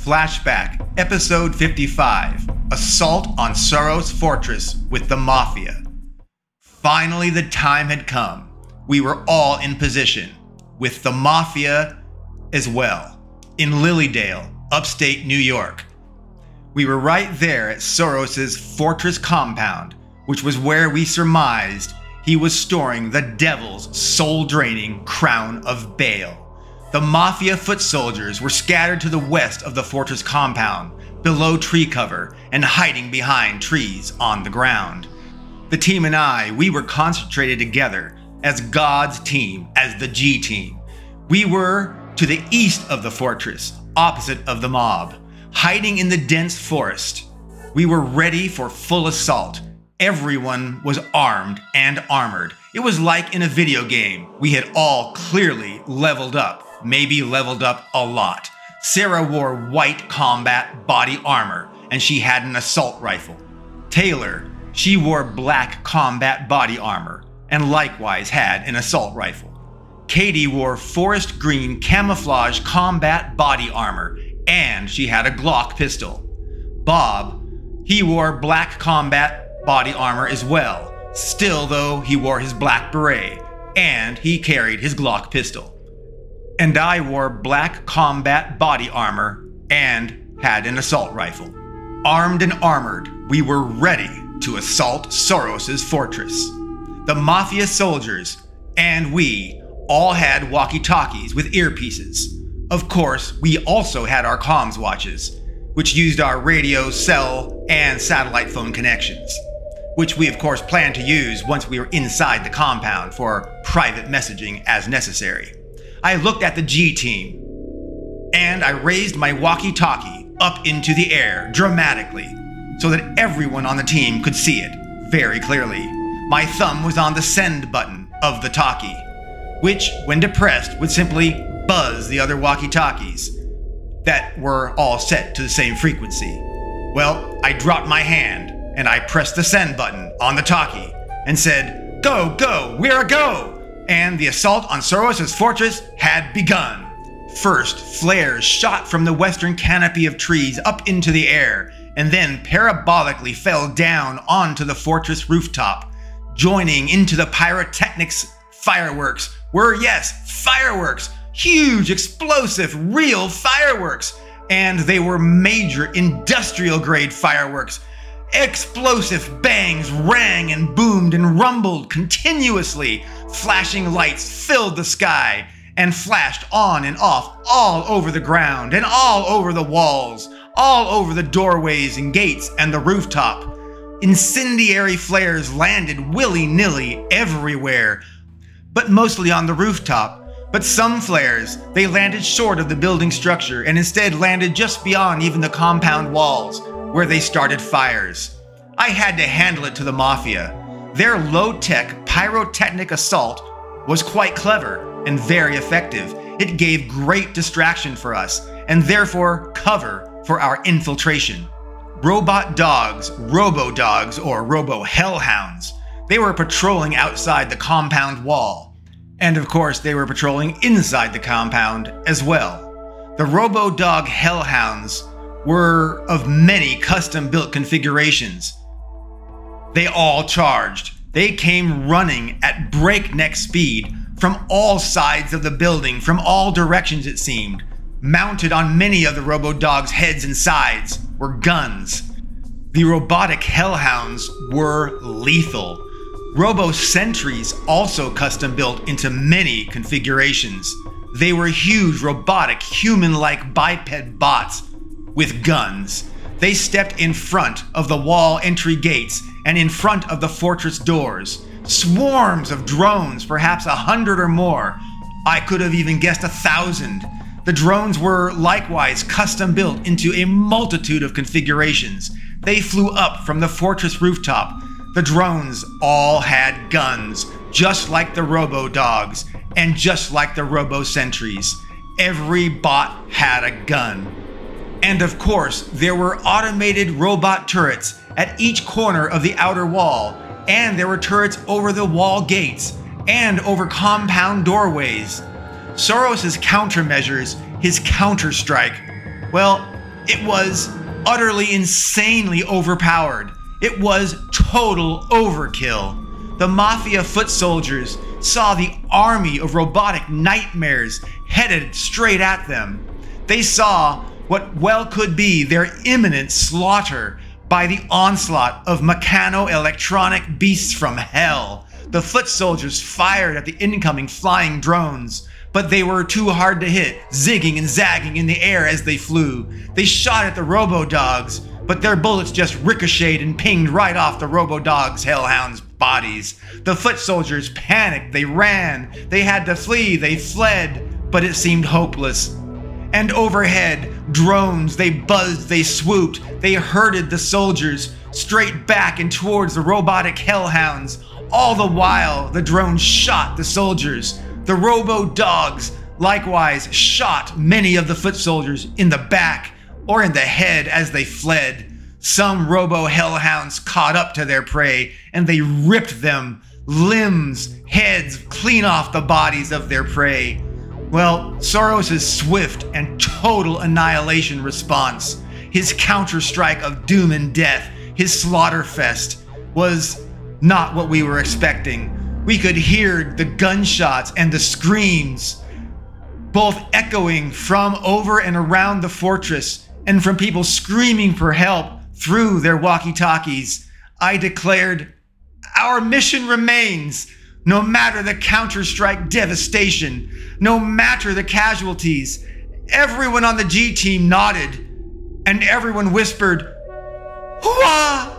Flashback, Episode 55, Assault on Soros Fortress with the Mafia. Finally, the time had come. We were all in position, with the Mafia as well, in Lilydale, upstate New York. We were right there at Soros's fortress compound, which was where we surmised he was storing the devil's soul-draining crown of Baal. The Mafia foot soldiers were scattered to the west of the fortress compound, below tree cover and hiding behind trees on the ground. The team and I, we were concentrated together as God's team, as the G team. We were to the east of the fortress, opposite of the mob, hiding in the dense forest. We were ready for full assault. Everyone was armed and armored. It was like in a video game. We had all clearly leveled up. Maybe leveled up a lot. Sarah wore white combat body armor, and she had an assault rifle. Taylor, she wore black combat body armor, and likewise had an assault rifle. Katie wore forest green camouflage combat body armor, and she had a Glock pistol. Bob, he wore black combat body armor as well. Still, though, he wore his black beret, and he carried his Glock pistol. And I wore black combat body armor and had an assault rifle. Armed and armored, we were ready to assault Soros's fortress. The Mafia soldiers and we all had walkie-talkies with earpieces. Of course, we also had our comms watches, which used our radio, cell, and satellite phone connections, which we of course planned to use once we were inside the compound for private messaging as necessary. I looked at the G team, and I raised my walkie-talkie up into the air dramatically so that everyone on the team could see it very clearly. My thumb was on the send button of the talkie, which, when depressed, would simply buzz the other walkie-talkies that were all set to the same frequency. Well, I dropped my hand, and I pressed the send button on the talkie and said, "Go, go, we're a go!" And the assault on Soros's fortress had begun. First, flares shot from the western canopy of trees up into the air, and then parabolically fell down onto the fortress rooftop. Joining into the pyrotechnics fireworks were, yes, fireworks, huge, explosive, real fireworks. And they were major industrial-grade fireworks. Explosive bangs rang and boomed and rumbled continuously. Flashing lights filled the sky and flashed on and off all over the ground and all over the walls, all over the doorways and gates and the rooftop. Incendiary flares landed willy-nilly everywhere, but mostly on the rooftop. But some flares, they landed short of the building structure and instead landed just beyond even the compound walls, where they started fires. I had to handle it to the Mafia. Their low-tech pyrotechnic assault was quite clever and very effective. It gave great distraction for us, and therefore cover for our infiltration. Robot dogs, robo-dogs, or robo-hellhounds, they were patrolling outside the compound wall. And of course, they were patrolling inside the compound as well. The robo-dog hellhounds were of many custom-built configurations. They all charged. They came running at breakneck speed from all sides of the building, from all directions it seemed. Mounted on many of the robo-dogs' heads and sides were guns. The robotic hellhounds were lethal. Robo-sentries also custom-built into many configurations. They were huge, robotic, human-like biped bots with guns. They stepped in front of the wall entry gates and in front of the fortress doors. Swarms of drones, perhaps 100 or more. I could have even guessed 1,000. The drones were likewise custom built into a multitude of configurations. They flew up from the fortress rooftop. The drones all had guns, just like the robo-dogs and just like the robo-sentries. Every bot had a gun. And of course, there were automated robot turrets at each corner of the outer wall, and there were turrets over the wall gates and over compound doorways. Soros's countermeasures, his counter-strike, well, It was utterly insanely overpowered. It was total overkill. The Mafia foot soldiers saw the army of robotic nightmares headed straight at them. They saw what well could be their imminent slaughter by the onslaught of mechano-electronic beasts from hell. The foot soldiers fired at the incoming flying drones, but they were too hard to hit, zigging and zagging in the air as they flew. They shot at the robo-dogs, but their bullets just ricocheted and pinged right off the robo-dogs' hellhounds' bodies. The foot soldiers panicked, they ran, they had to flee, they fled, but it seemed hopeless. And overhead, drones, they buzzed, they swooped, they herded the soldiers straight back and towards the robotic hellhounds. All the while, the drones shot the soldiers. The robo-dogs likewise shot many of the foot soldiers in the back or in the head as they fled. Some robo-hellhounds caught up to their prey and they ripped them, limbs, heads, clean off the bodies of their prey. Well, Soros' swift and total annihilation response, his counter-strike of doom and death, his slaughter fest, was not what we were expecting. We could hear the gunshots and the screams, both echoing from over and around the fortress and from people screaming for help through their walkie-talkies. I declared, "Our mission remains. No matter the counter-strike devastation, no matter the casualties." Everyone on the G team nodded, and everyone whispered, "Hooah!"